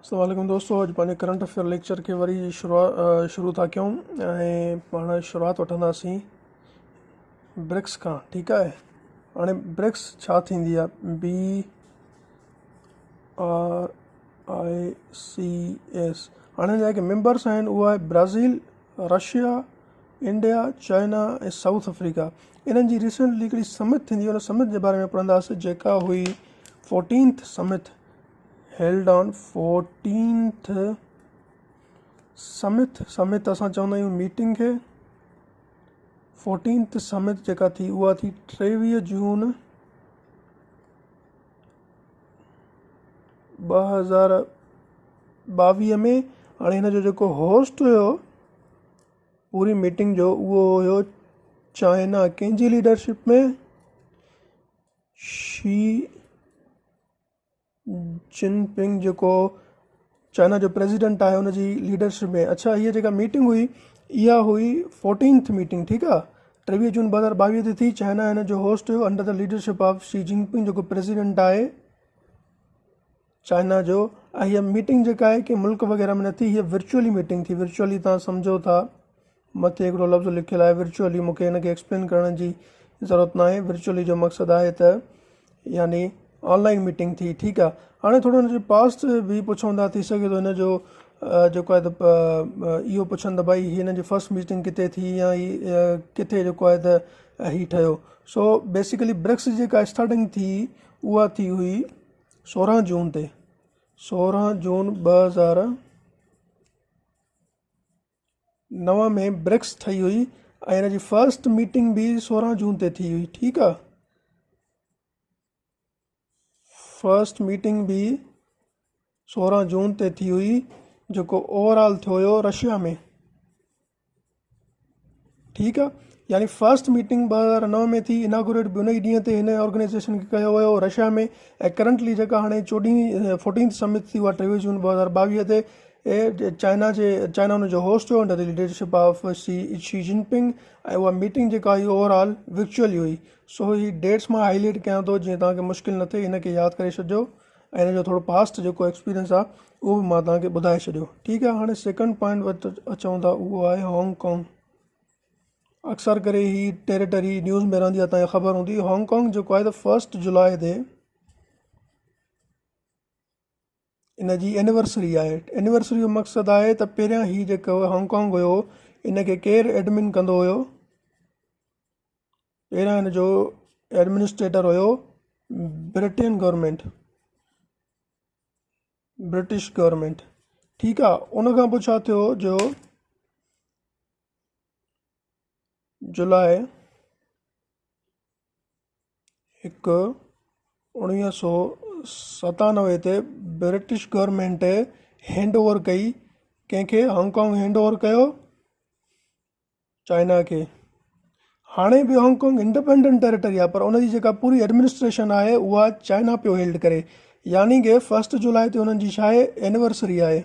अस्सलाम वालेकुम दोस्तों। अॼु पंहिंजे करंट अफेयर लेक्चर खे वरी शुरू था कयूं ऐं पाण शुरूआति वठंदासीं ब्रिक्स खां। ठीकु आहे। हाणे ब्रिक्स छा थींदी आहे? BRICS। हाणे जेके मेंबर्स आहिनि उहा आहे ब्राज़ील, रशिया, इंडिया, चाइना ऐं साउथ अफ्रीका। इन्हनि जी रिसेंटली हिकिड़ी समिट थींदी, उन समिट जे बारे में पढ़ंदासीं जेका हुई 14th summit held on 14th summit असां चवंदा आहियूं मीटिंग खे। 14th समिट जेका थी उहा थी 23 जून 2022 में। हाणे हिन जो जेको होस्ट हुयो पूरी मीटिंग जो उहो हुयो चाइना। कंहिंजी लीडरशिप में? शी जिनपिंग जेको चाइना जो प्रेसिडेंट आहे हुनजी लीडरशिप में। अच्छा, हीअ जेका मीटिंग हुई इहा हुई 14th मीटिंग। ठीकु आहे। 23 जून 2022 ते थी। चाइना हिन जो होस्ट हुयो under the leadership of Xi Jinping जेको प्रेसिडेंट आहे चाइना जो। ऐं हीअ मीटिंग जेका आहे कि मुल्क वग़ैरह में न थी, हीअ वर्चुअली मीटिंग थी। वर्चुअली तव्हां सम्झो था, मथे हिकिड़ो लफ़्ज़ लिखियलु आहे वर्चुअली। मूंखे हिनखे एक्सप्लेन करण जी ज़रूरत न आहे। वर्चुअली जो मक़सदु आहे त यानी ऑनलाइन मीटिंग थी। ठीकु आहे। हाणे थोरो हिनजो पास्ट बि पुछूं था, थी सघे थो हिन जो जेको आहे त इहो पुछनि त भई हिन जी फर्स्ट मीटिंग किथे थी या किथे जेको आहे त हीउ ठहियो। सो बेसिकली ब्रिक्स जेका स्टार्टिंग थी उहा थी हुई 16 जून ते। 16 जून 2009 में ब्रिक्स ठही हुई ऐं हिन जी फर्स्ट मीटिंग बि 16 जून ते थी हुई। ठीकु आहे। फर्स्ट मीटिंग बि 16 जून ते थी हुई, जेको ओवरऑल थियो हुयो रशिया में। ठीकु आहे। यानी फर्स्ट मीटिंग 2009 में थी। इनागोरेट बि उन ई ॾींहं ते हिन ऑर्गेनाइज़ेशन खे कयो वियो रशिया में। ऐं करंटली जेका हाणे 14th समिट थी उहा 23 जून 2022 ते चाइना हुन जो होस्ट हुयो under the leadership of Xi Jinping. ऐं उहा मीटिंग जेका हुई ओवरऑल वर्चुअली हुई। सो ही डेट्स मां हाईलाइट कयां थो जीअं तव्हांखे मुश्किल न थिए, हिनखे यादि करे छॾिजो। ऐं हिन जो थोरो पास्ट जेको एक्सपीरियंस आहे उहो बि मां तव्हांखे ॿुधाए छॾियो। ठीकु आहे। हाणे सेकंड पॉइंट वटि अचूं था, उहो आहे हांगकांग। अक्सर करे ही टेरिटरी न्यूज़ में रहंदी आहे, तव्हांखे ख़बर हूंदी। हांगकांग जेको आहे त 1 जुलाई ते इन जी एनिवर्सरी आहे। एनिवर्सरी जो मक़सदु आहे त पहिरियां ही जेको हांगकांग हुयो इनखे केरु एडमिन कंदो हुयो? पहिरियां हिन जो एडमिनिस्ट्रेटर हुयो ब्रिटेन गवर्नमेंट, ब्रिटिश गवर्नमेंट। ठीकु आहे। उन खां पोइ छा थियो जो जुलाई 1 1997 ते ब्रिटिश गवर्नमेंट हैंड ओवर कई। कंहिंखे? हांगकांग हैंड ओवर कयो चाइना खे। हाणे बि हांगकांग इंडिपेंडेंट टेरिटरी आहे, पर उनजी जेका पूरी एडमिनिस्ट्रेशन आहे उहा चाइना पियो हेल्ड करे। यानी कि 1 जुलाई ते उन्हनि जी छा आहे? एनिवर्सरी आहे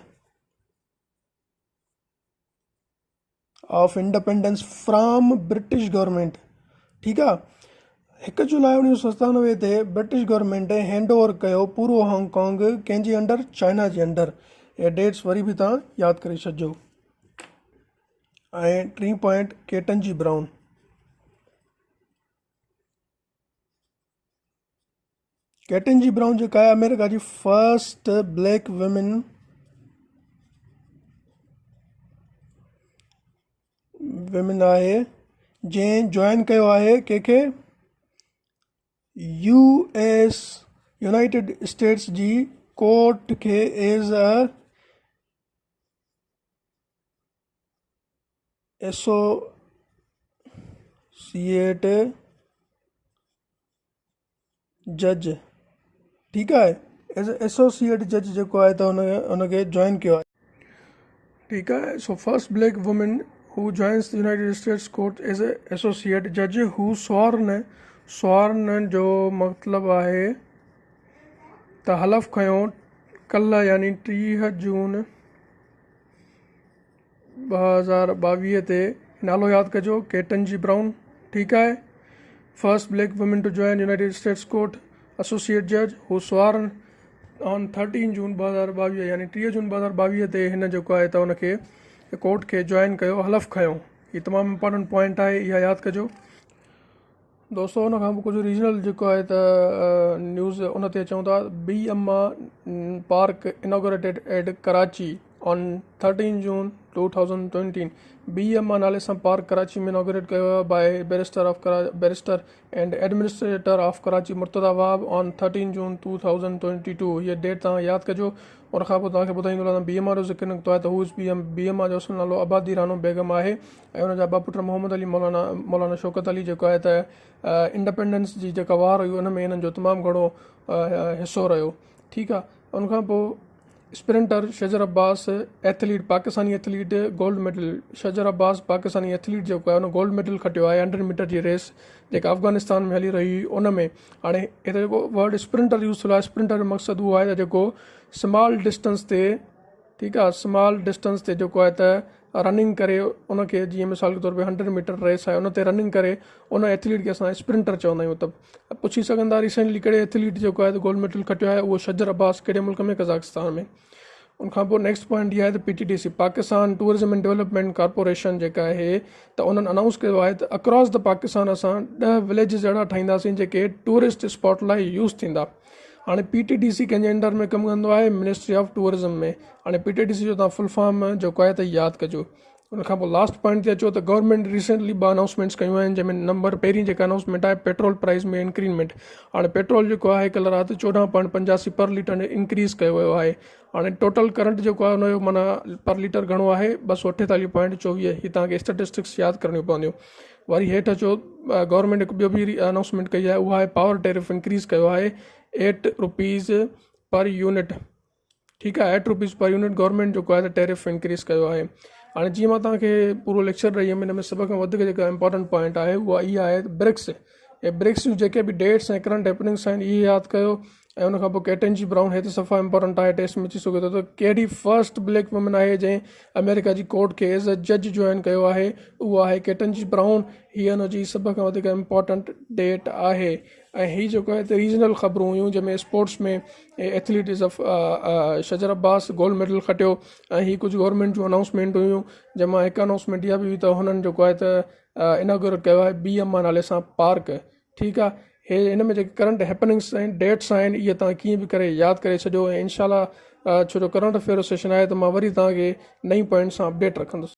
of independence from British government. ठीकु आहे। 1 जुलाई 1997 ते ब्रिटिश गवर्नमेंट हैंड ओवर कयो पूरो हांगकांग कंहिंजे अंडर? चाइना जे अंडर। ये डेट्स वरी बि तव्हां यादि करे छॾिजो। ऐं 3 पॉइंट केटन जी ब्राउन। केटन जी ब्राउन जेका आहे अमेरिका जी फर्स्ट ब्लैक विमेन आहे जंहिं जॉइन कयो आहे कंहिंखे? यूनाइटेड स्टेट्स जी कोर्ट खे एज़ अ एसोसिएट जज। ठीकु आहे। एज़ एसोसिएट जज जेको आहे त हुनखे जॉइन कयो आहे। ठीकु आहे। सो फर्स्ट ब्लैक वुमेन हू joins the United States court as a associate जज हू स्वॉर्न जो मतिलबु आहे त हलफ़ खयो कल्ह यानी 30 जून 2022 ते। नालो यादि कजो, केटन जी ब्राउन। ठीकु आहे। First black women to join United States court, associate जज हू स्वॉर्न ऑन 13 जून 2022 यानी 3 जून 2022 ते हिन जेको आहे त हुनखे कोर्ट खे जॉइन कयो, हलफ़ खयो। हीअ तमामु इंपॉर्टेंट पॉइंट आहे, इहा यादि कजो दोस्तों। हुन खां पोइ कुझु रीजनल जेको आहे त न्यूज़ उन ते अचूं था। BMR park inaugurated at Karachi on 13 June 2020। BMR नाले सां पार्क कराची में इनॉग्रेट कयो वियो by barrister and administrator of Karachi Murtaza Wahab on 13 June 2022। हीअ डेट तव्हां यादि कजो। उन खां पोइ तव्हांखे ॿुधाईंदो रहंदुमि BMR जो ज़िक्र निकितो आहे त हू BMR जो असुलु नालो आबादी रानो बेगम आहे ऐं हुनजा ॿ पुट मोहम्मद अली मौलाना शौकत अली जेको आहे त इंडिपेंडेंस जी जेका वार हुई उन में हिननि जो तमामु घणो हिसो रहियो। ठीकु आहे। उनखां पोइ sprinter Shajar Abbas athlete, Pakistani athlete gold medal. Shajar Abbas Pakistani athlete जेको आहे उन गोल्ड मेडल खटियो आहे 100 मीटर जी रेस जेका अफ़गानिस्तान में हली रही उन में। हाणे हिते जेको वर्ड स्प्रिंटर यूज़ थियो आहे, स्प्रिंटर जो मक़सदु उहो आहे त जेको स्मॉल डिस्टेंस ते, ठीकु आहे, स्मॉल डिस्टेंस ते जेको आहे त रनिंग करे उनखे, जीअं मिसाल के तौर पे 100 मीटर रेस आहे उन ते रनिंग करे उन एथलीट खे असां स्प्रिंटर चवंदा आहियूं। त पुछी सघंदा रिसेंटली कहिड़े एथलीट जेको आहे त गोल्ड मेडल खटियो आहे, उहो शजर अब्बास कहिड़े मुल्क में, कज़ाकिस्तान में। उनखां पोइ नेक्स्ट पॉइंट इहा आहे त PTDC Pakistan tourism and development corporation जेका आहे त उन्हनि अनाउंस कयो आहे त अक्रॉस द पाकिस्तान असां 10 विलेजिस अहिड़ा ठाहींदासीं जेके टूरिस्ट स्पॉट लाइ यूज़ थींदा। हाणे PTDC कंहिंजे अंडर में कमु कंदो आहे, मिनिस्ट्री ऑफ टूरिज़म में। हाणे PTDC जो तव्हां फुल फॉर्म जेको आहे त यादि कजो। उनखां पोइ लास्ट पॉइंट ते अचो त गवर्नमेंट रिसेंटली 2 अनाउंसमेंट्स कयूं आहिनि, जंहिंमें नंबर पहिरीं जेका अनाउंसमेंट आहे पेट्रोल प्राइस में इंक्रीमेंट। हाणे पेट्रोल जेको आहे कल्ह राति 14.85 पर लीटर इंक्रीज़ कयो वियो आहे। हाणे टोटल करंट जेको आहे हुनजो माना पर लीटर घणो आहे 248.24। हीअ तव्हांखे स्टेटिस्टिक्स यादि करणियूं पवंदियूं। वरी हेठि अचो, गवर्नमेंट हिकु ॿियो बि अनाउंसमेंट कई आहे, उहा आहे पावर टैरिफ इंक्रीज़ कयो आहे 8 रुपीज़ पर यूनिट। ठीकु आहे, 8 रुपीज़ पर यूनिट गवर्नमेंट जेको आहे त टैरिफ इंक्रीज़ कयो आहे। हाणे जीअं मां तव्हांखे पूरो लेक्चर ॾेई हिन में सभ खां वधीक जेका इंपॉर्टेंट पॉइंट आहे उहा इहा आहे ब्रिक्स। ऐं ब्रिक्स जूं जेके बि डेट्स ऐं करंट हैपनिंग्स आहिनि इहे यादि कयो। ऐं उनखां पोइ केटेंजी ब्राउन, हे त सफ़ा इंपॉर्टेंट आहे, टेस्ट में अची सघे थो त कहिड़ी फर्स्ट ब्लैक वुमन आहे जंहिं अमेरिका जी कोर्ट खे एज़ अ जज जॉइन कयो आहे, उहा आहे केटेंजी ब्राउन। हीअ हुनजी सभ खां वधीक इंपॉर्टेंट डेट आहे। ऐं हीअ जेको आहे त रीजनल ख़बरूं हुयूं, जंहिंमें स्पोर्ट्स में एथलीट्स ऑफ शजर अब्बास गोल्ड मेडल खटियो। ऐं हीअ कुझु गवर्नमेंट जूं अनाउंसमेंट हुयूं, जंहिंमां हिकु अनाउंसमेंट इहा बि हुई त हुननि जेको आहे त इनॉग्रेट कयो आहे BMR नाले सां पार्क। ठीकु आहे। हे हिन में जेके करंट हैपनिंग्स आहिनि, डेट्स आहिनि, इहे तव्हां कीअं बि करे यादि करे छॾियो। ऐं इंशाल्लाह छो जो करंट अफेयर सेशन आहे त मां वरी तव्हांखे नई पॉइंट सां अपडेट रखंदुसि।